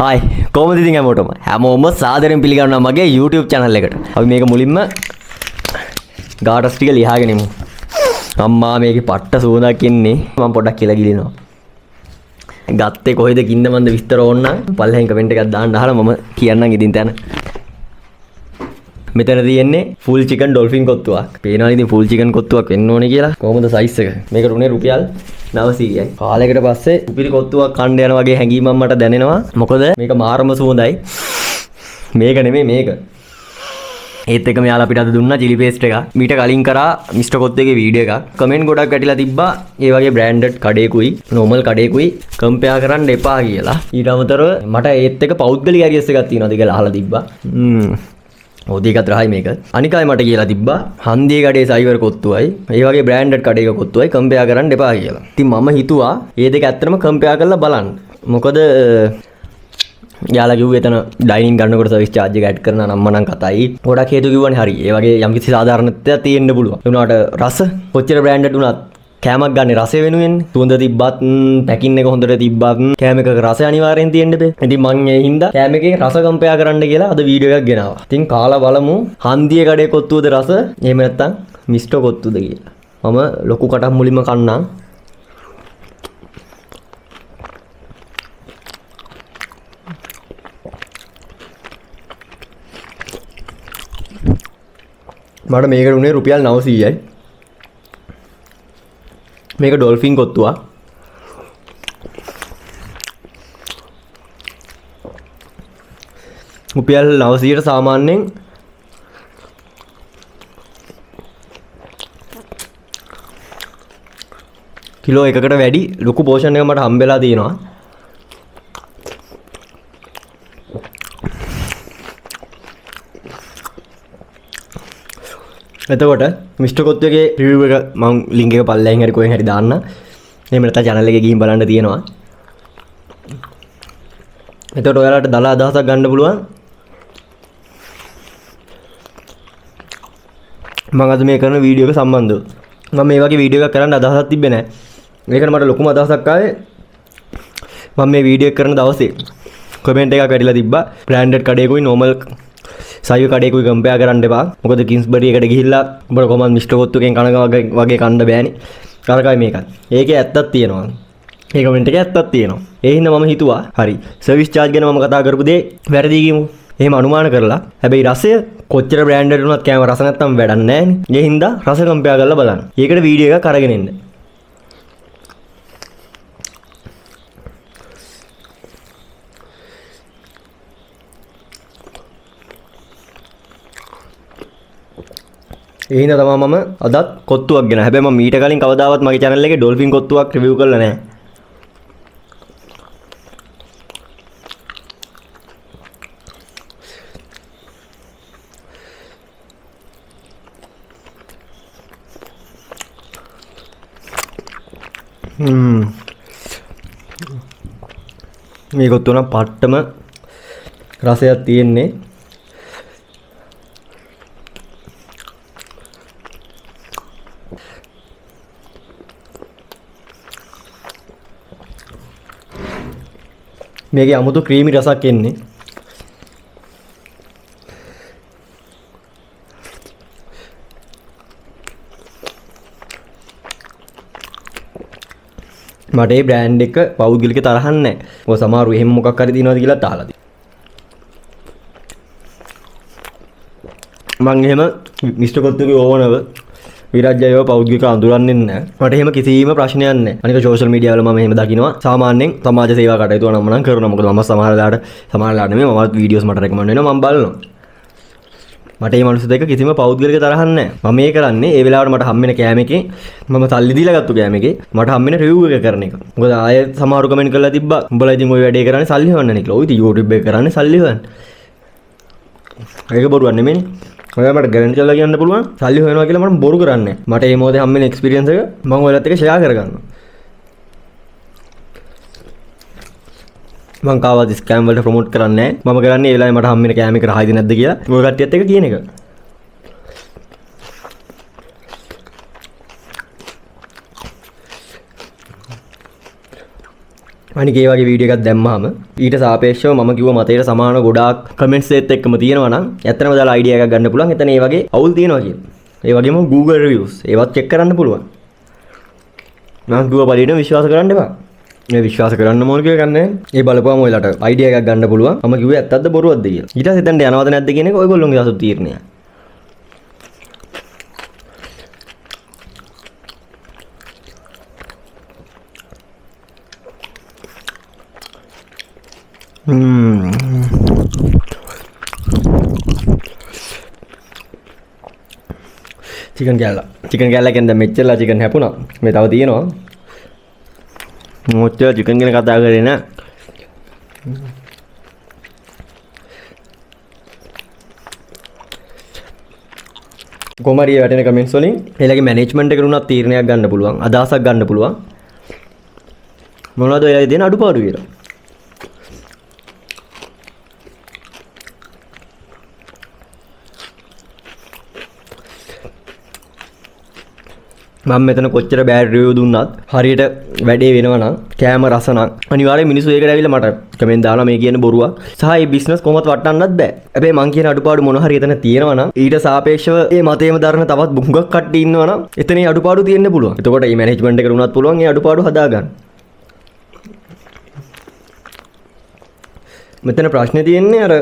Hi කොහොමද ඉතින් හැමෝම සාදරයෙන් පිළිගන්නවා මගේ YouTube channel එකට. අපි මේක මුලින්ම ගාටස් ටික ලියාගෙන ඉමු. අම්මා මේකේ පට්ට සුවඳක් එන්නේ. මම පොඩ්ඩක් කියලා ගිලිනවා. ගත්තේ කොහෙද කින්න මන්ද විස්තර ඕන නම් පල්ලෙන් කමෙන්ට් එකක් දාන්න අහලා මම කියන්නම් ඉතින් තැන. මෙතන තියෙන්නේ ෆුල් චිකන් ඩොල්ෆින් කොත්තුවක්. පේනවා ඉතින් ෆුල් චිකන් කොත්තුවක් වෙන්න ඕනේ කියලා. කොහොමද සයිස් එක? මේකට උනේ රුපියල් 900යි. කාලයකට පස්සේ උපිරි කොත්තුවක් කන්න යන වගේ හැඟීමක් මට දැනෙනවා. මොකද මේක මාරම සුවඳයි. මේක නෙමෙයි මේක. ඒත් එක මෙයාලා අපිට අද දුන්නා chili paste එක. මීට කලින් කරා මිස්ටර් කොත්තුගේ වීඩියෝ එකක්. කමෙන්ට් ගොඩක් වැටිලා තිබ්බා. ඒ වගේ බ්‍රෑන්ඩඩ් කඩේකුයි normal කඩේකුයි කම්පෙයාර් කරන්න එපා කියලා. ඊට අමතරව මට ඒත් එක පෞද්ගලික ඇරියස් එකක් තියෙනවාද කියලා අහලා තිබ්බා. ඕදීකත් රහයි මේක. අනිකයි මට කියලා තිබ්බා හන්දියේ කඩේ සයිවර් කොත්තුවයි ඒ වගේ බ්‍රෑන්ඩඩ් කඩේක කොත්තුවයි කම්පෙයාර් කරන්න එපා කියලා. ඉතින් මම හිතුවා මේ දෙක ඇත්තටම කම්පෙයාර් කරලා බලන්න. මොකද යාලා කිව්වේ එතන ඩයිනින් ගන්නකොට සර්විස් charge එක ඇඩ් කරනවා නම් මනම් කතයි. ගොඩක් හේතු කිව්වනේ හරි. ඒ වගේ යම්කිසි සාධාරණත්වයක් තියෙන්න පුළුවන්. ඒ වුණාට රස කොච්චර බ්‍රෑන්ඩඩ් වුණත් කෑමක් ගන්න රසය වෙනුවෙන් සුවඳ තිබ්බත් පැකින් එක හොඳට තිබ්බත් කෑම එකක රසය අනිවාර්යෙන් තියෙන්න බෑ. ඉතින් මං ඒ හින්දා කෑම එකේ රස කම්පෙයාර් කරන්න කියලා අද වීඩියෝ එකක් ගෙනාවා. ඉතින් කාලා බලමු හන්දියේ කඩේ කොත්තුවද රස එහෙම නැත්නම් මිස්ටර් කොත්තුද කියලා. මම ලොකු කටක් මුලින්ම කන්නම්. මට මේකට උනේ රුපියල් 900යි. මේක ඩොල්ෆින් කොත්තුවක්. රුපියල් 900ට සාමාන්‍යයෙන් කිලෝ එකකට වැඩි ලොකු පෝෂන් එකක් මට හම්බෙලා තියෙනවා. එතකොට මිස්ටර් කොත්තුගේ රිවිව් එක මම ලින්ක් එක පල්ලෙන් හරි කොහෙන් හරි දාන්න. එහෙම නැත්නම් channel එකේ ගිහින් බලන්න තියෙනවා. එතකොට ඔයාලට දල අදහසක් ගන්න පුළුවන්. මම අද මේ කරන වීඩියෝ එක සම්බන්ධව. මම මේ වගේ වීඩියෝ එකක් කරන්න අදහසක් තිබ්බේ නැහැ. මේකට මට ලොකුම අදහසක් ආවේ මම මේ වීඩියෝ එක කරන දවසේ කමෙන්ට් එකක් වැටිලා තිබ්බා. බ්‍රෑන්ඩඩ් කඩේකුයි normal සයිව කඩේකුයි කම්පෙයාර් කරන්න එපා. මොකද කින්ස්බරි එකට ගිහිල්ලා උඹට කොහොමද මිස්ටර් කොත්තුගෙන් කන වගේ කන්න බෑනේ. කරකයි මේකත්. ඒකේ ඇත්තක් තියෙනවා. ඒ කමෙන්ට් එකේ ඇත්තක් තියෙනවා. ඒ හින්දා මම හිතුවා හරි සර්විස් charge ගැන මම කතා කරපු දේ වැරදි කියමු. එහෙම අනුමාන කරලා හැබැයි රසය කොච්චර බ්‍රෑන්ඩඩ් වුණත් කෑම රස නැත්තම් වැඩක් නැහැ නේ. ඒ හින්දා රස කම්පෙයාර් කරලා බලන්න. ඒකට වීඩියෝ එකක් අරගෙන එන්න. ඒ හින්දා තමයි මම අදත් කොත්තුවක් ගෙන. හැබැයි මම මීට කලින් කවදාවත් මගේ channel එකේ ඩොල්ෆින් කොත්තුවක් රිවිව් කරලා නැහැ. මේ කොත්තුව නම් පට්ටම රසයක් තියෙන්නේ. මේකේ අමුතු ක්‍රීමි රසක් එන්නේ. මට මේ බ්‍රෑන්ඩ් එක පෞද්ගලික තරහක් නැහැ. ඔය සමහරු එහෙම මොකක් හරි දිනවද කියලා අහලා තියෙනවා. මං එහෙම මිස්ටර් කොත්තුගේ ඕනව විරාජ්‍යයව පෞද්ගලික අඳුරන්නේ නැහැ. මට එහෙම කිසිම ප්‍රශ්නයක් නැහැ. අනික සෝෂල් මීඩියා වල මම එහෙම දකින්නවා. සාමාන්‍යයෙන් සමාජ සේවා කටයුතු නම් මම කරනවා. මොකද මම සමහරලාට නෙමෙයි මමත් වීඩියෝස් මට රෙකමන්ඩ් වෙනවා මම බලනවා. මට මේ මිනිස්සු දෙක කිසිම පෞද්ගලික තරහක් නැහැ. මම මේ කරන්නේ ඒ වෙලාවට මට හම්බෙන කෑම එකේ මම සල්ලි දීලා ගත්ත කෑම එකේ මට හම්බෙන රිවිව් එක කරන එක. මොකද ආයෙ සමහරු කමෙන්ට් කරලා තිබ්බා උඹලා ඉතින් ওই වැඩේ කරන්නේ සල්ලි හොයන්න නේ කියලා. ඔය ඉතින් YouTube එක කරන්නේ සල්ලි හොයන්න. ඒක බොරුවක් නෙමෙයිනේ. ඔයා මට ගැරන්ටි කරලා කියන්න පුළුවන් සල්ලි හොයනවා කියලා මම බොරු කරන්නේ නැහැ. මට මේ මොහොතේ හම්බෙන එක්ස්පීරියන්ස් එක මම ඔයාලත් එක්ක ෂෙයා කරගන්නවා. මම කාවත් ස්කෑම් වලට ප්‍රොමෝට් කරන්නේ නැහැ. මම කරන්නේ ඒ වෙලාවේ මට හම්බෙන කෑම එක රහයිද නැද්ද කියලා ඔය කට්ටියත් එක්ක කියන එක. අනික ඒ වගේ වීඩියෝ එකක් දැම්මම ඊට සාපේක්ෂව මම කිව්ව මතයට සමාන ගොඩාක් කමෙන්ට්ස් ඒත් එක්කම තියෙනවා නම් ඇත්තටම දාලා අයිඩියා එකක් ගන්න පුළුවන්. එතන ඒ වගේ අවුල් තියෙනවා කියලා. ඒ වගේම Google reviews ඒවත් චෙක් කරන්න පුළුවන්. මම කිව්ව පරිදි විශ්වාස කරන්න එපා. මේ විශ්වාස කරන්න ඕන කියලා ගන්න. ඒ බලපුවම ඔයාලට අයිඩියා එකක් ගන්න පුළුවන්. මම කිව්වේ ඇත්තක්ද බොරුවක්ද කියලා. ඊට පස්සේ එතනට යනවද නැද්ද කියන එක ඔයගොල්ලෝගේ අසු තීරණය. චිකන් කෑල්ලකින් දැන් මෙච්චරලා චිකන් හැපුණා. මේ තව තියෙනවා. මොච්චර චිකන් ගැන කතා කරේ නෑ. කොමාරිය වැටෙන කමෙන්ට්ස් වලින් එයාලගේ මැනේජ්මන්ට් එකට උනත් තීරණයක් ගන්න පුළුවන්. අදහසක් ගන්න පුළුවන්. මොනවද එයාලා දෙන අඩුපාඩු කියලා. මම මෙතන කොච්චර බෑඩ් රිවිව් දුන්නත් හරියට වැඩේ වෙනවා නම් කෑම රස නම් අනිවාර්යයෙන් මිනිස්සු ඒකට ඇවිල්ලා මට කමෙන්ට් දානවා මේ කියන්නේ බොරුවක් සහ මේ බිස්නස් කොහොමවත් වටන්නත් බෑ. හැබැයි මං කියන අඩුපාඩු මොන හරි එතන තියෙනවා නම් ඊට සාපේක්ෂව මේ මතේම දරන තවත් බුඟක් කට්ටිය ඉන්නවා නම් එතන මේ අඩුපාඩු තියෙන්න පුළුවන්. එතකොට මේ මැනේජ්මන්ට් එකට උනත් පුළුවන් මේ අඩුපාඩු හදාගන්න. මෙතන ප්‍රශ්නේ තියෙන්නේ අර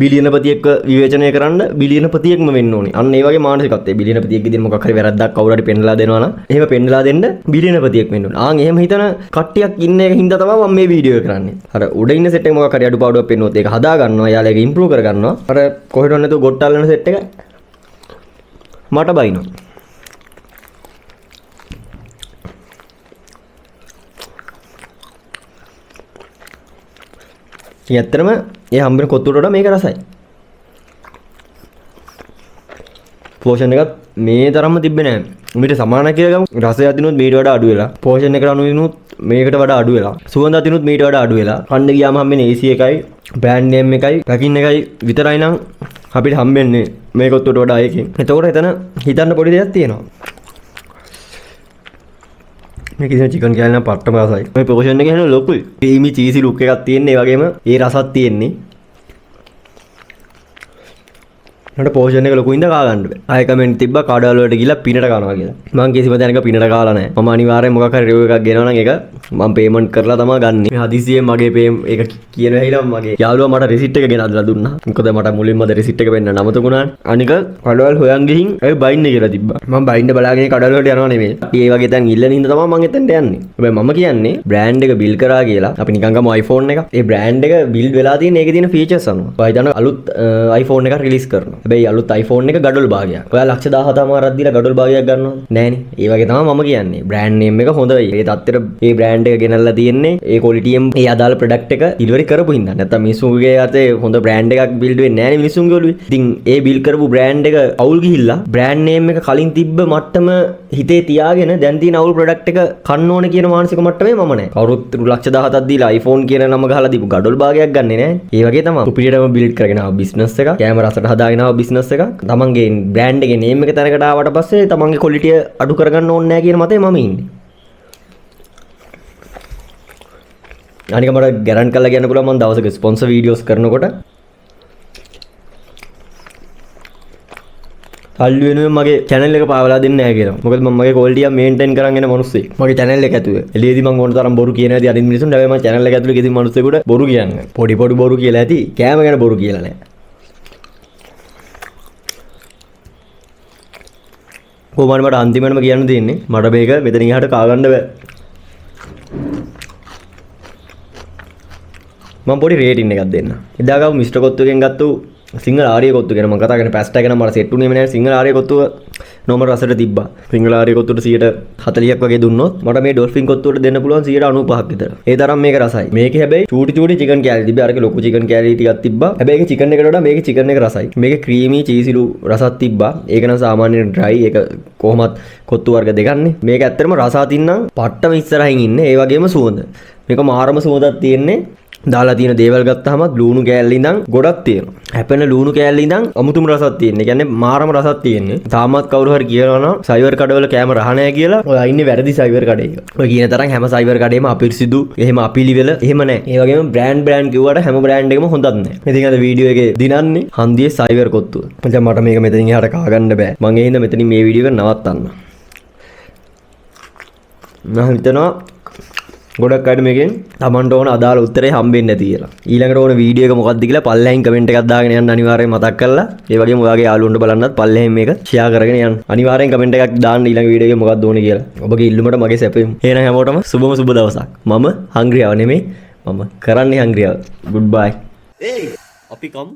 බිලියනපතියෙක්ව විවේචනය කරන්න බිලියනපතියෙක්ම වෙන්න ඕනේ. අන්න ඒ වගේ මානසිකත්වය. බිලියනපතියෙක් විදිහට මොකක් හරි වැරද්දක් කවුරු හරි පෙන්නලා දෙනවා නම් එහෙම පෙන්නලා දෙන්න බිලියනපතියෙක් වෙන්න ඕනේ. ආන් එහෙම හිතන කට්ටියක් ඉන්න එක හින්දා තමයි මම මේ වීඩියෝ එක කරන්නේ. අර උඩ ඉන්න සෙට් එක මොකක් හරි අඩුපාඩුවක් පෙන්නුවොත් ඒක හදා ගන්නවා. එයාලා ඒක ඉම්ප්‍රූව් කර ගන්නවා. අර කොහෙටවත් නැතුව ගොට්ටල්ලන සෙට් එක මට බයිනවා. ඇත්තටම ඒ හම්බෙන කොත්තුවට වඩා මේක රසයි. පෝෂන් එකත් මේ තරම්ම තිබ්බේ නෑ. මීට සමාන කියලා ගමු. රසය අදිනුත් මීට වඩා අඩු වෙලා. පෝෂන් එකට අනුවිනුත් මේකට වඩා අඩු වෙලා. සුවඳ අදිනුත් මීට වඩා අඩු වෙලා. කන්න ගියාම හම්බෙන්නේ AC එකයි, බ්‍රෑන්ඩ් නේම් එකයි, පැකින් එකයි විතරයි නම් අපිට හම්බෙන්නේ මේ කොත්තුවට වඩා එකකින්. එතකොට එතන හිතන්න පොඩි දෙයක් තියෙනවා. මේක ඉතින් චිකන් කෑල්ල නම් පට්ටම රසයි. මේ පෝෂන් එක එහෙනම් ලොකුයි. ක්‍රීමි චීසි ලුක් එකක් තියෙන්නේ. ඒ වගේම ඒ රසත් තියෙන්නේ. නට පෝෂන් එක ලොකු ඉඳ කා ගන්න බෑ. ආයෙ කමෙන්ට් තිබ්බා කඩවල වලට ගිහලා පිනට කනවා කියලා. මම කිසිම තැනක පිනට කාලා නැහැ. මම අනිවාර්යෙන් මොකක් හරි රිවිව් එකක් ගෙනවනම් ඒක මම පේමන්ට් කරලා තමයි ගන්නෙ. මේ හදිසියෙන් මගේ ඒක කියන වෙලාව මගේ යාළුවා මට රිසිට් එක ගෙනල්ලා දුන්නා. මොකද මට මුලින්ම රිසිට් එක වෙන්න නමතුණානේ. අනික කඩවල හොයන් ගිහින් ඒ බයින්න කියලා තිබ්බා. මම බයින්න බලාගෙන කඩවල වලට යනවා නෙමෙයි. ඒ වගේ තැන් ඉල්ලන හින්දා තමයි මම එතනට යන්නේ. හැබැයි මම කියන්නේ බ්‍රෑන්ඩ් එක බිල් කරා කියලා. අපි නිකන් ගමු iPhone එක. ඒ බ්‍රෑන්ඩ් එක බිල්ඩ් වෙලා තියෙන ඒකේ තියෙන ෆීචර්ස් අනුව. ඔය හිතන්න අලුත් iPhone එකක් රිලීස් කරනවා. හැබැයි අලුත් iPhone එක ගඩොල් භාගයක්. ඔයා ලක්ෂ 17මාරක් දීලා ගඩොල් භාගයක් ගන්නවද? නෑනේ. ඒ වගේ තමයි මම කියන්නේ. බ්‍රෑන්ඩ් නේම් එක හොඳයි. ඒ තත්ත්වෙට මේ බ්‍රෑන්ඩ් එක ගෙනල්ලා තියෙන්නේ ඒ ක්වොලිටියෙන් ඒ අදාළ ප්‍රොඩක්ට් එක ඩිලිවරි කරපු හින්දා. නැත්තම් මිනිස්සුන්ගේ අතේ හොඳ බ්‍රෑන්ඩ් එකක් බිල්ඩ් වෙන්නේ නෑනේ මිනිස්සුන්ගේ ඔළුවේ. ඉතින් ඒ බිල්ඩ් කරපු බ්‍රෑන්ඩ් එක අවුල් ගිහිල්ලා බ්‍රෑන්ඩ් නේම් එක කලින් තිබ්බ මට්ටම හිතේ තියාගෙන දැන් තියෙන අවුල් ප්‍රොඩක්ට් එක කන්න ඕන කියන මානසික මට්ටමේ මම නෑ. කවුරුත් ලක්ෂ 17ක් දීලා iPhone කියන නම ගහලා දීපු ගඩොල් භාගයක් ගන්නෙ නෑ. ඒ වගේ තමයි. උපිරියටම බිල්ඩ් කරගෙන ආව බිස්නස් එකක්. කැමරා රසට හදාගෙන ආව බිස්නස් එකක්. තමන්ගේ බ්‍රෑන්ඩ් එකේ නේම් එක තැනකට ආවට පස්සේ තමන්ගේ ක්වොලිටිය අඩු කරගන්න ඕනේ නැහැ කියන මතේ මම ඉන්නේ. අනික මට ගැරන්ට් කරලා කියන්න පුළුවන් මම දවසක ස්පොන්සර් වීඩියෝස් කරනකොට සල්ලි වෙනුවෙන් මගේ channel එක පාවලා දෙන්නේ නැහැ කියලා. මොකද මම මගේ ක්වොලිටිය මේන්ටේන් කරන් යන මිනිස්සෙක්. මගේ channel එක ඇතුලේ. එළියේදී මම ඕන තරම් බොරු කියන ඇති අනිත් මිනිස්සුන්ට හැබැයි මම channel එක ඇතුලේ කිසි මිනිස්සෙකුට බොරු කියන්නේ. පොඩි බොරු කියලා ඇති. කෑම ගැන බොරු කියලා නැහැ. කොහොමද මට අන්තිමටම කියන්න දෙන්නේ මට මේක මෙතන ඉහට කා ගන්න බෑ. මම පොඩි රේටින් එකක් දෙන්න. එදා ගාව මිස්ටර් කොත්තුගෙන් ගත්තු සිංහල ආර්ය කොත්තු ගැන මම කතා කරන්නේ පැස්ටා ගැන මට සෙට් උනේම නැහැ. සිංහල ආර්ය කොත්තුව නොමර රසට තිබ්බා. සිංහල ආර්ය කොත්තුවට 140ක් වගේ දුන්නොත් මට මේ ඩොල්ෆින් කොත්තුවට දෙන්න පුළුවන් 95ක් විතර. ඒ තරම් මේක රසයි. මේකේ හැබැයි චූටි චිකන් කෑලි තිබ්බා. අරක ලොකු චිකන් කෑලි ටිකක් තිබ්බා. හැබැයි ඒක චිකන් එකට වඩා මේකේ චිකන් එක රසයි. මේකේ ක්‍රීමි චීසිලු රසක් තිබ්බා. ඒක නම් සාමාන්‍යයෙන් ඩ්‍රයි. ඒක කොහොමත් කොත්තු වර්ග දෙකන්නේ. මේක ඇත්තටම රස අතින්නම් පට්ටම ඉස්සරහින් ඉන්නේ. ඒ වගේම සුවඳ. මේක මාරම සුවඳක් තියෙන්නේ. දාලා තියෙන දේවල් ගත්තාම ලුණු කෑල්ල ඉඳන් ගොඩක් තියෙනවා. හැපෙන ලුණු කෑල්ල ඉඳන් අමුතුම රසක් තියෙනවා. ඒ කියන්නේ මාරම රසක් තියෙන්නේ. තාමත් කවුරු හරි කියනවා නම් සයිවර් කඩවල කෑම රහ නැහැ කියලා. ඔයා ඉන්නේ වැරදි සයිවර් කඩේක. ඔය කියන තරම් හැම සයිවර් කඩේම අපිරිසිදු, එහෙම අපිලිවෙල එහෙම නැහැ. ඒ වගේම බ්‍රෑන්ඩ් කිව්වට හැම බ්‍රෑන්ඩ් එකම හොඳක් නැහැ. ඉතින් අද වීඩියෝ එකේ දිනන්නේ හන්දියේ සයිවර් කොත්තුව. මචං මට මේක මෙතනින් එහාට කා ගන්න බෑ. මම ඒ හින්දා මෙතනින් මේ වීඩියෝ එක නවත්තන්න. මම හිතනවා ගොඩක් අයට මේකෙන් තමන්ට ඕන අදාළ උත්තරේ හම්බෙන්නේ නැති කියලා. ඊළඟට ඕන වීඩියෝ එක මොකක්ද කියලා පල්ලෙහින් කමෙන්ට් එකක් දාගෙන යන්න අනිවාර්යෙන් මතක් කරලා. ඒ වගේම ඔයාගේ යාළුවන්ට බලන්නත් පල්ලෙහින් මේක ෂෙයා කරගෙන යන්න. අනිවාර්යෙන් කමෙන්ට් එකක් දාන්න ඊළඟ වීඩියෝ එකේ මොකක්ද ඕනේ කියලා. ඔබගේ ඉල්ලුමට මගේ සැපෙමු. එහෙනම් හැමෝටම සුබම සුබ දවසක්. මම හංග්‍රියාව නෙමෙයි. මම කරන්නේ හංග්‍රියාව. good bye. Hey, අපි කමු.